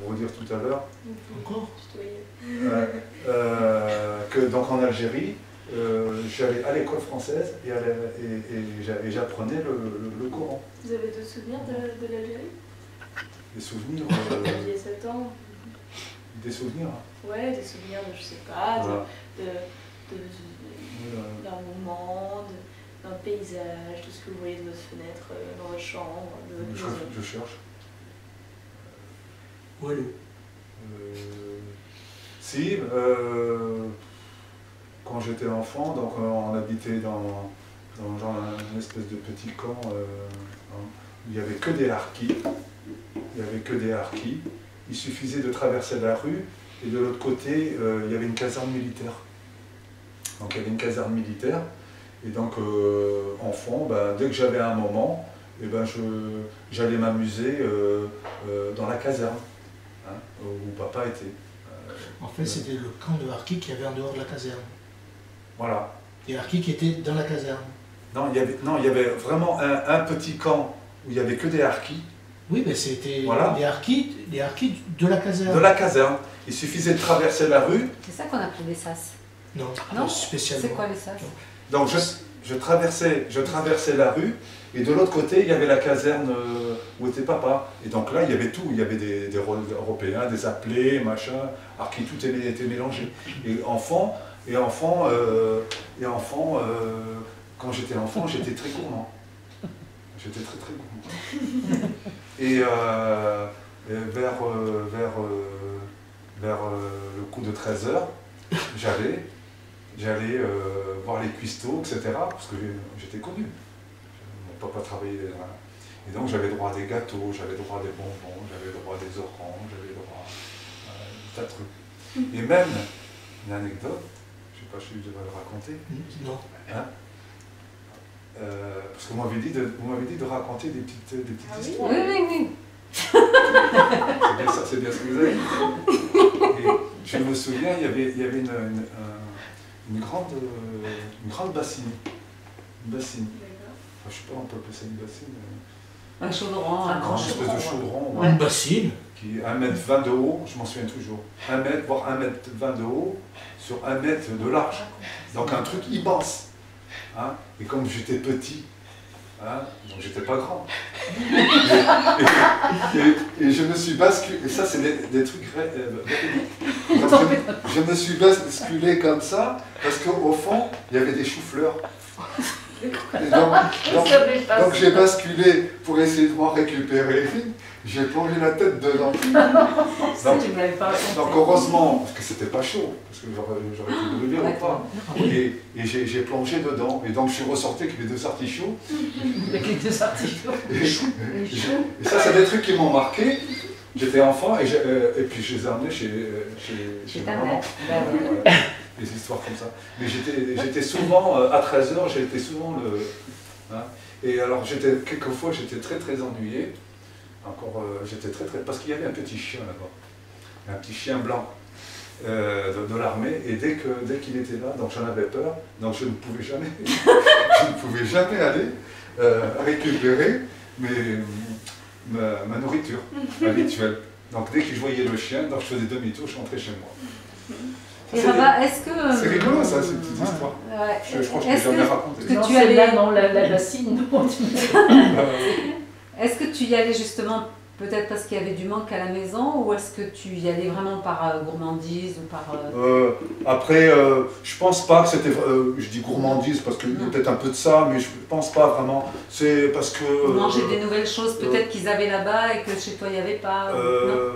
pour vous dire tout à l'heure. Encore Que donc en Algérie, j'allais à l'école française et j'apprenais le Coran. Vous avez d'autres souvenirs de l'Algérie? Des souvenirs. Il y a 7 ans. Des souvenirs. Ouais, des souvenirs de, je sais pas, Voilà. d'un moment, d'un paysage, tout ce que vous voyez de votre fenêtre, dans votre chambre, de votre maison. Je cherche. Ouais, Si, quand j'étais enfant, donc on habitait dans genre une espèce de petit camp où il n'y avait que des harkis. Il n'y avait que des harkis. Il suffisait de traverser la rue et de l'autre côté, il y avait une caserne militaire. Donc il y avait une caserne militaire. Et donc, enfant, dès que j'avais un moment, j'allais m'amuser dans la caserne, hein, où papa était. En fait, c'était le camp de harkis qu'il y avait en dehors de la caserne. Voilà. Les harkis qui étaient dans la caserne. Non, il y avait vraiment un petit camp où il n'y avait que des harkis. Oui, mais c'était Voilà. les harkis de la caserne. De la caserne. Il suffisait de traverser la rue. C'est ça qu'on appelle les sas. Non, Non, spécialement. c'est quoi les sas? Donc je traversais la rue et de l'autre côté il y avait la caserne où était papa. Et donc là il y avait tout, il y avait des Européens, des appelés, machin, harkis, tout était mélangé. Et enfant, quand j'étais enfant, j'étais très gourmand. J'étais très gourmand. Et vers le coup de 13h, j'allais voir les cuistots, etc. Parce que j'étais connu. Mon papa travaillait là. Et donc j'avais droit à des gâteaux, j'avais droit à des bonbons, j'avais droit à des oranges, j'avais droit à des tas de trucs. Et même, une anecdote, je ne sais pas si je devrais le raconter. Non. Hein, parce que vous m'avez dit de raconter des petites histoires. Oui, oui, oui. C'est bien ce que vous avez dit. Et je me souviens, il y avait une grande bassine. Une bassine. Enfin, je ne sais pas, on peut appeler ça une bassine. Un chaudron, un grand Une espèce chaudron. de chaudron. Une bassine. Qui est 1,20 m de haut, je m'en souviens toujours. 1 mètre, voire 1,20 m de haut, sur 1 mètre de large. Donc un truc immense. Hein, et comme j'étais petit, hein, donc j'étais pas grand. Et je me suis basculé, et ça c'est des trucs véridiques. Donc, je me suis basculé comme ça, parce qu'au fond, il y avait des choux-fleurs. Et donc j'ai basculé pour essayer de m'en récupérer. J'ai plongé la tête dedans. Donc heureusement, parce que c'était pas chaud, parce que j'aurais pu brûler ou pas. Et j'ai plongé dedans. Et donc je suis ressorti avec mes 2 artichauts. Avec les 2 artichauts. Et ça, c'est des trucs qui m'ont marqué. J'étais enfant et puis je les ai emmenés chez ma maman. Des histoires comme ça. Mais j'étais souvent, à 13h, j'étais souvent le... Hein, et alors, quelquefois, j'étais très ennuyé. Encore, j'étais très... Parce qu'il y avait un petit chien là-bas. Un petit chien blanc de l'armée. Et dès qu'il était là, donc j'en avais peur. Donc je ne pouvais jamais aller récupérer ma nourriture habituelle. Donc dès que je voyais le chien, donc je faisais demi-tour, je rentrais chez moi. Et Rabat, est-ce que... C'est rigolo ça, ces petites histoires. Ouais. Je crois que je l'ai jamais raconté. Que Non, tu allais... là, non, la bassine, non. Est-ce que tu y allais justement peut-être parce qu'il y avait du manque à la maison, ou est-ce que tu y allais vraiment par gourmandise ou par... Après, je pense pas que c'était... je dis gourmandise parce qu'il y a peut-être un peu de ça, mais je pense pas vraiment. C'est parce que... Manger des nouvelles choses peut-être qu'ils avaient là-bas et que chez toi il n'y avait pas. Non.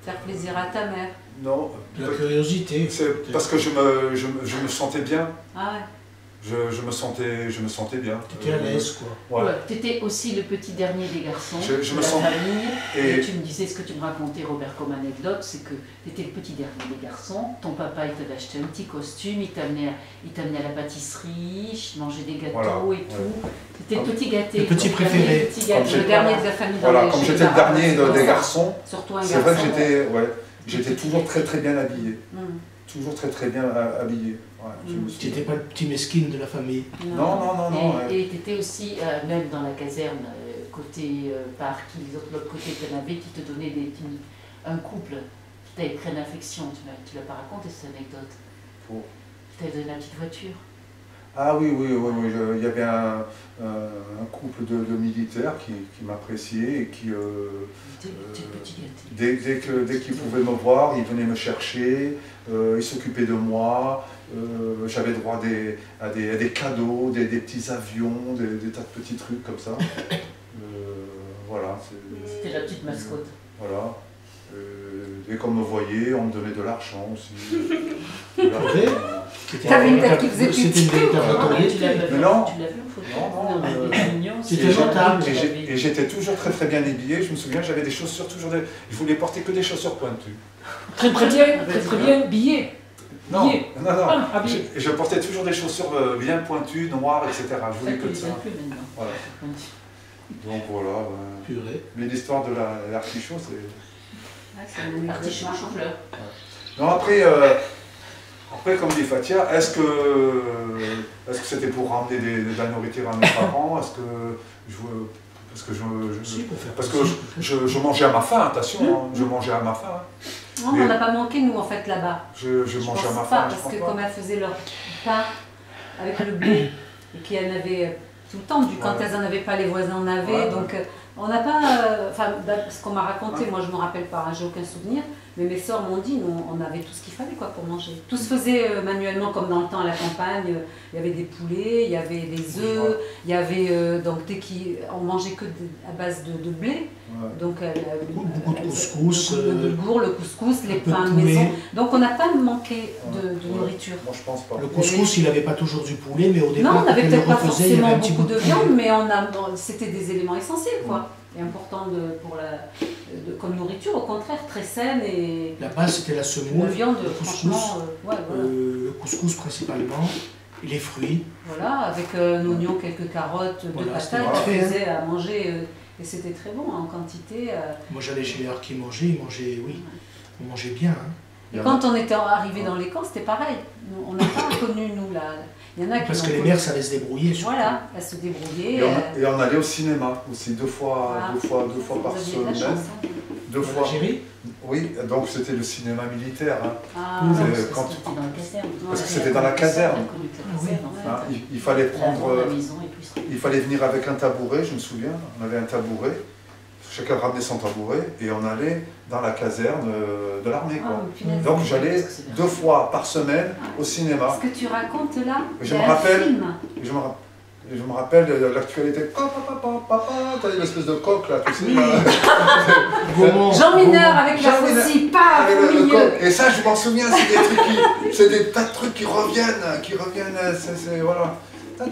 Faire plaisir à ta mère. Non. La curiosité. C'est parce que je me sentais bien. Ah ouais. Je me sentais bien. Tu étais à l'aise, quoi. Ouais. Tu étais aussi le petit dernier des garçons Je de me la sens... famille. Et tu me disais, ce que tu me racontais, Robert, comme anecdote, c'est que tu étais le petit dernier des garçons. Ton papa, il t'avait acheté un petit costume, il t'amenait à la pâtisserie, manger des gâteaux et tout. Tu étais le petit gâté. Le petit préféré. Le dernier de la famille. Voilà, comme j'étais le dernier des garçons, surtout un c'est garçon. vrai que j'étais toujours très bien habillé. Toujours très bien habillé. Ouais, tu n'étais pas le petit mesquine de la famille. Non. Et tu étais aussi, même dans la caserne, côté parc, l'autre côté, tu en avais qui te donnaient un couple qui t'a écrit une affection, tu l'as pas raconté cette anecdote. Pour... Tu t'as donné la petite voiture. Ah oui, il y avait un couple de militaires qui m'appréciaient et qui, dès qu'ils pouvaient me voir, ils venaient me chercher, ils s'occupaient de moi, j'avais droit à des cadeaux, des petits avions, des tas de petits trucs comme ça. Voilà. C'était la petite mascotte. Voilà. Et comme on me voyait, on me donnait de l'argent aussi. T'avais une tête qui faisait pitié. C'était une véritable notoriété. Mais non. Tu l'as vu en photo? Non. C'était notable. Et j'étais toujours très très bien habillé. Je me souviens, j'avais des chaussures toujours. Je voulais porter que des chaussures pointues. Très bien, billet. Non. Ah, Je portais toujours des chaussures bien pointues, noires, etc. Je voulais que de ça. Voilà. Donc voilà. Purée. Mais l'histoire de l'artichaut, c'est. Artichaut, chou-fleur. Non, après, comme dit Fatia, est-ce que c'était pour ramener de la nourriture à mes parents? Parce que je mangeais à ma faim, attention, hein, je mangeais à ma faim. Non, on n'a pas manqué, nous, en fait, là-bas. Je mangeais à ma faim. faim. Parce que comme elles faisaient leur pain avec le blé, et qu'elles en avaient tout le temps, quand elles n'en avaient pas, les voisins en avaient, donc on n'a pas... Enfin, ce qu'on m'a raconté, moi je ne me rappelle pas, hein, j'ai aucun souvenir, mais mes sœurs m'ont dit, nous, on avait tout ce qu'il fallait quoi, pour manger. Tout se faisait manuellement, comme dans le temps à la campagne, il y avait des poulets, il y avait des œufs, il y avait... donc on mangeait que à base de blé, donc beaucoup de couscous, le boulgour, le couscous, les pains maison, donc on n'a pas manqué de nourriture. Moi je pense pas. Le couscous, il n'avait pas toujours du poulet, mais au départ, non, on n'avait peut-être pas forcément beaucoup de viande, mais mais c'était des éléments essentiels quoi. Et important comme nourriture, au contraire, très saine et... La base, c'était la semoule, la viande, le couscous, le couscous principalement, et les fruits. Voilà, avec un oignon, quelques carottes, deux patates, on faisait à manger, et c'était très bon en quantité. Moi, j'allais chez les harkis manger, on mangeait bien. Hein. Et quand on était arrivé dans les camps, c'était pareil. On n'a pas connu, nous, là. Il y en a qui parce que les mères savaient se débrouiller. Voilà, elles se débrouillaient. Et on allait au cinéma aussi, deux fois par semaine. Deux fois. En Algérie ? Oui, donc c'était le cinéma militaire. Hein. C'était dans la caserne. Parce que c'était dans la caserne. Il fallait prendre. Il fallait venir avec un tabouret, je me souviens. On avait un tabouret. Chacun ramenait son tabouret et on allait dans la caserne de l'armée. Donc j'allais 2 fois par semaine au cinéma. Ce que tu racontes là, je me rappelle de l'actualité. Papa, t'as une espèce de coq là, tu sais. Jean Mineur avec la faucille, pas au milieu. Et ça, je m'en souviens, c'est des tas de trucs qui reviennent, c'est voilà. Oui,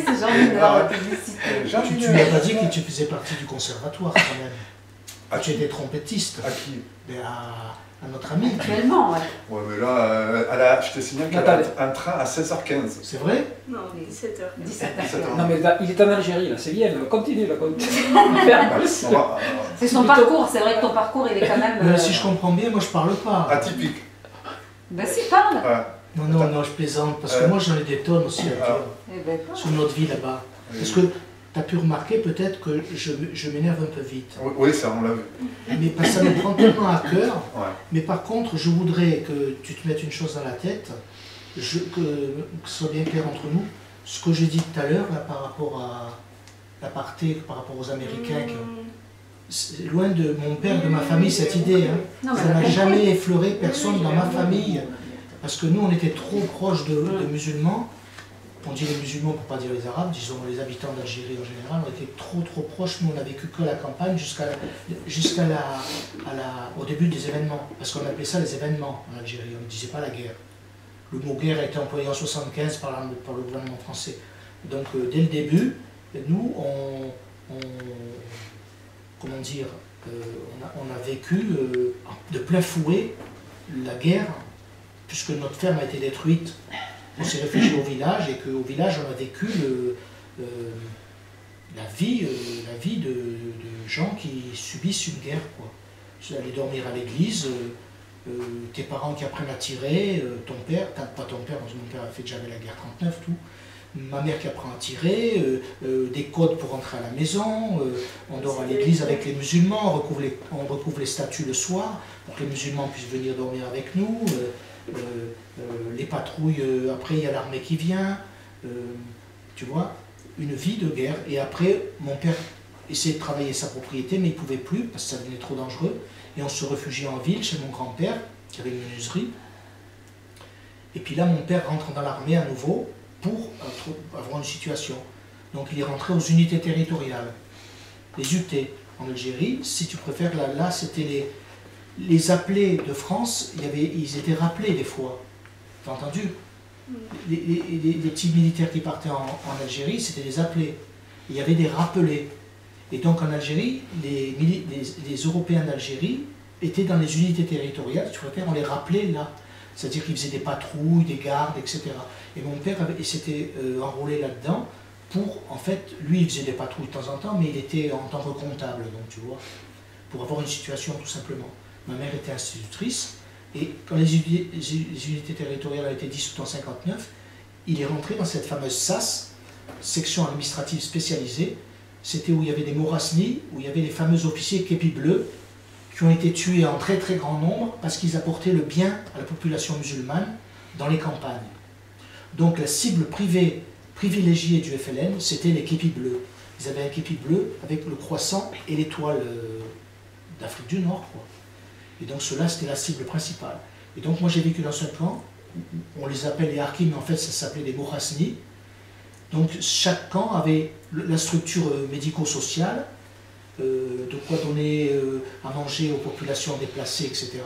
c'est Jean Mineur, la publicité. Tu n'as pas dit que tu faisais partie du conservatoire quand même. Tu étais trompettiste. À qui? À notre ami. Actuellement, Ouais, mais là, je te signale qu'il y a un train à 16h15. C'est vrai? Non, 17h. 17h. Non, mais il est en Algérie, là, c'est bien, continue, là, continue. C'est son parcours, c'est vrai que ton parcours, il est quand même... Si je comprends bien, moi je parle pas. Atypique. Ben si, parle. Non, je plaisante, parce que moi j'en ai des tonnes aussi à dire sur notre vie là-bas. Parce que tu as pu remarquer peut-être que je m'énerve un peu vite. Oui, ça, on l'a vu. Mais parce que ça me prend tellement à cœur. Mais par contre, je voudrais que tu te mettes une chose dans la tête, que ce soit bien clair entre nous. Ce que j'ai dit tout à l'heure par rapport à l'apartheid, par rapport aux Américains, c'est loin de mon père, de ma famille, cette idée. Hein. Ça n'a jamais effleuré personne dans ma famille. Parce que nous, on était trop proches de musulmans. On dit les musulmans pour ne pas dire les arabes, disons les habitants d'Algérie en général, on était trop proches. Nous, on n'a vécu que la campagne au début des événements. Parce qu'on appelait ça les événements en Algérie, on ne disait pas la guerre. Le mot guerre a été employé en 1975 par le gouvernement français. Donc, dès le début, nous, on a vécu de plein fouet la guerre, puisque notre ferme a été détruite. On s'est réfugié au village et qu'au village on a vécu la vie de gens qui subissent une guerre. Tu allais dormir à l'église, tes parents qui apprennent à tirer, ton père, pas ton père, parce que mon père a fait déjà la guerre 39, tout. ma mère qui apprend à tirer, des codes pour rentrer à la maison, on dort à l'église avec les musulmans, on recouvre les statues le soir pour que les musulmans puissent venir dormir avec nous, les patrouilles, après il y a l'armée qui vient, tu vois, une vie de guerre. Et après, mon père essayait de travailler sa propriété, mais il ne pouvait plus parce que ça devenait trop dangereux, et on se réfugiait en ville chez mon grand-père qui avait une menuiserie. Et puis là, mon père rentre dans l'armée à nouveau pour avoir une situation. Donc il est rentré aux unités territoriales, les UT en Algérie. Si tu préfères, là c'était les appelés de France, ils étaient rappelés des fois. T'as entendu? Les petits militaires qui partaient en Algérie, c'était des appelés. Il y avait des rappelés. Et donc en Algérie, les Européens d'Algérie étaient dans les unités territoriales, tu préfères, on les rappelait là. C'est-à-dire qu'ils faisaient des patrouilles, des gardes, etc. Et mon père s'était enrôlé là-dedans pour, en fait, lui il faisait des patrouilles de temps en temps, mais il était en tant que comptable, donc tu vois, pour avoir une situation tout simplement. Ma mère était institutrice, et quand les unités territoriales ont été dissoutes en 1959, il est rentré dans cette fameuse SAS, section administrative spécialisée. C'était où il y avait des Morasni, où il y avait les fameux officiers képis bleus, qui ont été tués en très très grand nombre parce qu'ils apportaient le bien à la population musulmane dans les campagnes. Donc la cible privilégiée du FLN, c'était les képis bleus. Ils avaient un képi bleu avec le croissant et l'étoile d'Afrique du Nord, quoi. Et donc ceux-là, c'était la cible principale. Et donc moi j'ai vécu dans ce camp, on les appelle les harkis, mais en fait ça s'appelait des Morasni. Donc chaque camp avait la structure médico-sociale, de quoi donner à manger aux populations déplacées, etc.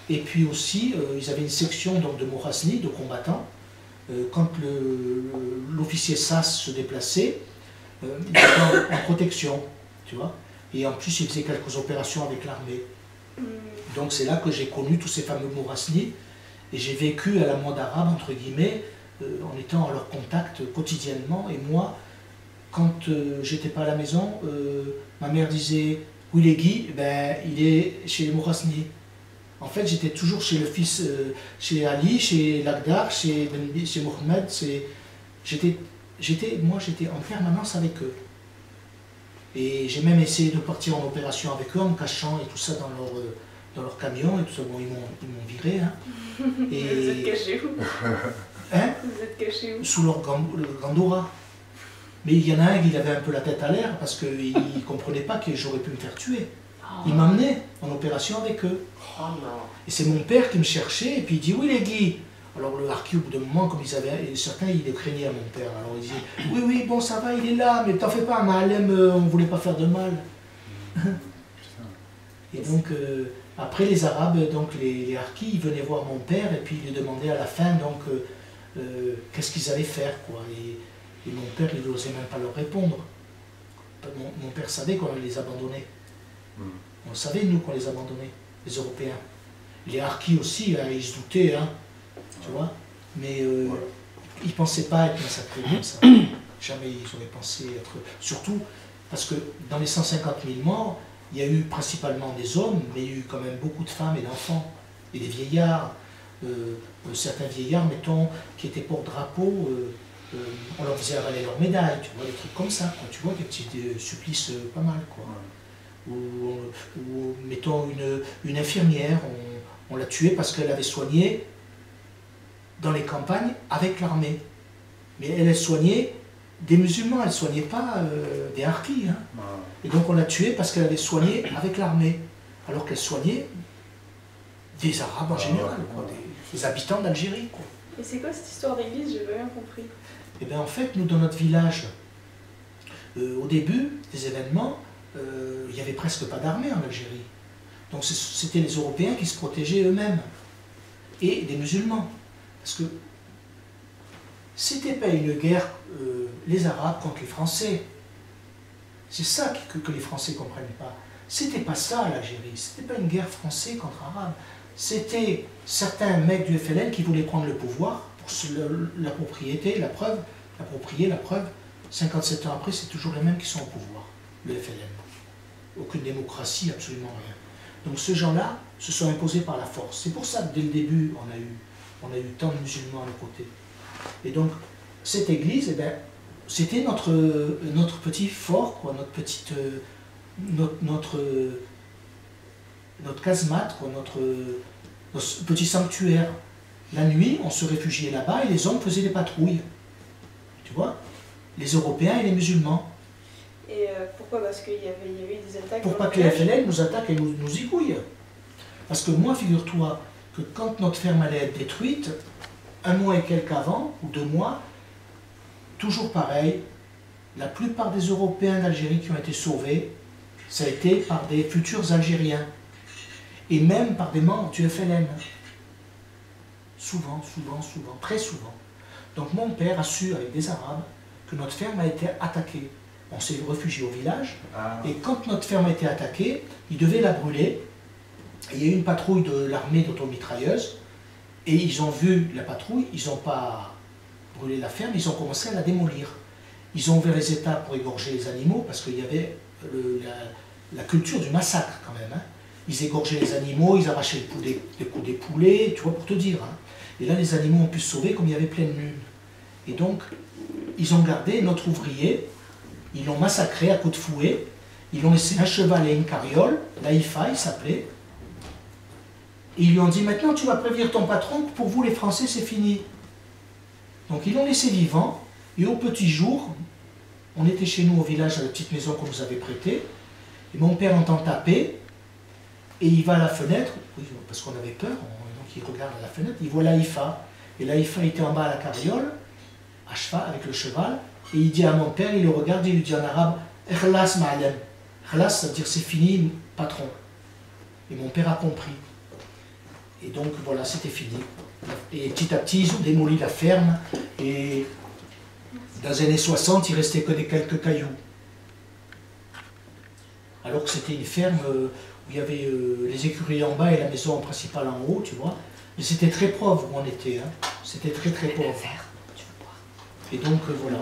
Et puis aussi, ils avaient une section donc, de Morasni, de combattants. Quand l'officier SAS se déplaçait, il était en protection, tu vois. Et en plus, il faisait quelques opérations avec l'armée. Donc c'est là que j'ai connu tous ces fameux Morasni. Et j'ai vécu à la mode arabe, entre guillemets, en étant à leur contact quotidiennement. Et moi, quand j'étais pas à la maison, ma mère disait « Où il est Guy ?» Ben, il est chez les Morasni. En fait, j'étais toujours chez le fils, chez Ali, chez Lagdar, chez Mohamed. Moi, j'étais en permanence avec eux. Et j'ai même essayé de partir en opération avec eux, en me cachant et tout ça dans leur camion. Et tout ça. Bon, ils m'ont viré. Hein. Et... Vous êtes caché où? Hein? Vous êtes caché où? Sous leur Gandora. Mais il y en a un qui avait un peu la tête à l'air parce qu'il ne comprenait pas que j'aurais pu me faire tuer. Il m'emmenait en opération avec eux. Oh non. Et c'est mon père qui me cherchait et puis il dit « Oui, les Guy ?» Alors le harki, au bout d'un moment, comme ils avaient, certains, ils le craignaient à mon père. Alors il disait « Oui, oui, bon, ça va, il est là, mais t'en fais pas, Mahalem, on ne voulait pas faire de mal. » Et donc, après les Arabes, donc les harkis, ils venaient voir mon père et puis ils lui demandaient à la fin, donc, qu'est-ce qu'ils allaient faire, quoi. Et mon père, il n'osait même pas leur répondre. Mon père savait qu'on allait les abandonner. On savait, nous, qu'on les abandonnait, les Européens. Les harkis aussi, hein, ils se doutaient, hein, tu vois. Mais ils ne pensaient pas être massacrés comme ça. Jamais ils auraient pensé être... Surtout parce que dans les 150 000 morts, il y a eu principalement des hommes, mais il y a eu quand même beaucoup de femmes et d'enfants. Et des vieillards. Certains vieillards, mettons, qui étaient porte-drapeau, on leur faisait avaler leurs médailles, tu vois, des trucs comme ça, quoi, tu vois, des petits supplices pas mal, quoi. Ou mettons, une infirmière, on l'a tuée parce qu'elle avait soigné dans les campagnes avec l'armée. Mais elle soignait des musulmans, elle ne soignait pas des harkis. Hein. Et donc on l'a tuée parce qu'elle avait soigné avec l'armée, alors qu'elle soignait des Arabes en général, quoi, des habitants d'Algérie. Et c'est quoi cette histoire d'église? J'ai pas bien compris. Eh bien en fait, nous dans notre village, au début des événements, il n'y avait presque pas d'armée en Algérie. Donc c'était les Européens qui se protégeaient eux-mêmes, et des musulmans. Parce que c'était pas une guerre, les Arabes contre les Français. C'est ça que les Français ne comprennent pas. C'était pas ça l'Algérie, c'était pas une guerre française contre Arabes. C'était certains mecs du FLN qui voulaient prendre le pouvoir pour la propriété, la preuve, l'approprier, la preuve. 57 ans après, c'est toujours les mêmes qui sont au pouvoir, le FLN. Aucune démocratie, absolument rien. Donc ces gens-là se sont imposés par la force. C'est pour ça que dès le début, on a eu tant de musulmans à nos côtés. Et donc, cette église, eh ben, c'était notre petit fort, quoi, notre casemate, quoi, notre petit sanctuaire. La nuit, on se réfugiait là-bas et les hommes faisaient des patrouilles. Tu vois? Les Européens et les musulmans. Et pourquoi? Parce qu'il y avait eu des attaques. Pour pas que les FLN nous attaquent et nous zigouillent. Parce que moi, figure-toi que quand notre ferme allait être détruite, un mois et quelques avant, ou 2 mois, toujours pareil, la plupart des Européens d'Algérie qui ont été sauvés, ça a été par des futurs Algériens. Et même par des membres du FLN. Souvent, très souvent. Donc mon père a su, avec des Arabes, que notre ferme a été attaquée. On s'est réfugié au village, et quand notre ferme a été attaquée, ils devaient la brûler. Et il y a eu une patrouille de l'armée d'automitrailleuses, et ils ont vu la patrouille, ils n'ont pas brûlé la ferme, ils ont commencé à la démolir. Ils ont ouvert les étables pour égorger les animaux, parce qu'il y avait la culture du massacre quand même. Hein. Ils égorgeaient les animaux, ils arrachaient les coups des poulets, tu vois, pour te dire. Hein. Et là, les animaux ont pu se sauver comme il y avait pleine lune. Et donc, ils ont gardé notre ouvrier, ils l'ont massacré à coups de fouet, ils l'ont laissé un cheval et une carriole, l'Aïfa, il s'appelait. Et ils lui ont dit, maintenant tu vas prévenir ton patron que pour vous les Français c'est fini. Donc ils l'ont laissé vivant, et au petit jour, on était chez nous au village à la petite maison qu'on nous avait prêtée, et mon père entend taper, et il va à la fenêtre, oui, parce qu'on avait peur, donc il regarde à la fenêtre, il voit l'Aïfa, et l'Aïfa était en bas à la carriole, à cheval, avec le cheval, et il dit à mon père, il le regarde, et il lui dit en arabe, « Ikhlas ma'alem ». « Ikhlas » ça veut dire c'est fini, patron. Et mon père a compris. Et donc voilà, c'était fini. Et petit à petit, ils ont démoli la ferme, et dans les années 60, il restait que quelques cailloux. Alors que c'était une ferme où il y avait les écuries en bas et la maison principale en haut, tu vois. Mais c'était très pauvre où on était, hein. C'était très pauvre. Et donc voilà.